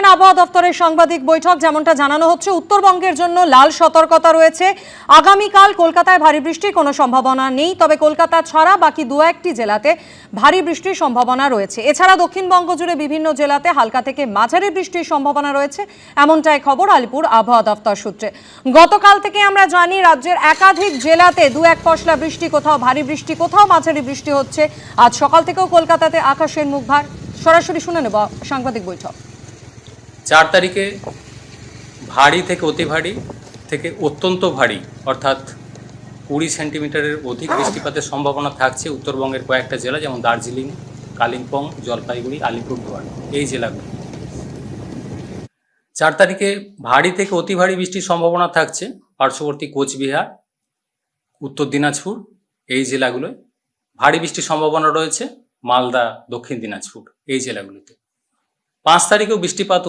করলেন আবহাওয়া দপ্তরের সাংবাদিক বৈঠক। যেমনটা জানানো হচ্ছে, উত্তরবঙ্গের জন্য লাল সতর্কতা রয়েছে। আগামীকাল কলকাতায় ভারী বৃষ্টির কোনো সম্ভাবনা নেই, তবে কলকাতা ছাড়া বাকি দু একটি জেলাতে ভারী বৃষ্টির সম্ভাবনা রয়েছে। এছাড়া দক্ষিণবঙ্গ জুড়ে বিভিন্ন জেলাতে হালকা থেকে মাঝারি বৃষ্টির সম্ভাবনা রয়েছে, এমনটাই খবর আলিপুর আবহাওয়া দপ্তর সূত্রে। গতকাল থেকে আমরা জানি রাজ্যের একাধিক জেলাতে দু এক পশলা বৃষ্টি, কোথাও ভারী বৃষ্টি, কোথাও মাঝারি বৃষ্টি হচ্ছে। আজ সকাল থেকেও কলকাতাতে আকাশের মুখ ভার। সরাসরি শুনে নেব সাংবাদিক বৈঠক। 4 তারিখে ভারী থেকে অতি ভারী থেকে অত্যন্ত ভারী অর্থাৎ 20 সেন্টিমিটারের অধিক বৃষ্টিপাতের সম্ভাবনা থাকছে উত্তরবঙ্গের কয়েকটা জেলা, যেমন দার্জিলিং, কালিম্পং, জলপাইগুড়ি, আলিপুরদুয়ার এই জেলাগুলো। 4 তারিখে ভারী থেকে অতি ভারী বৃষ্টির সম্ভাবনা থাকছে পার্শ্ববর্তী কোচবিহার, উত্তর দিনাজপুর এই জেলাগুলোয়। ভারী বৃষ্টির সম্ভাবনা রয়েছে মালদা, দক্ষিণ দিনাজপুর এই জেলাগুলিতে। 5 তারিখেও বৃষ্টিপাত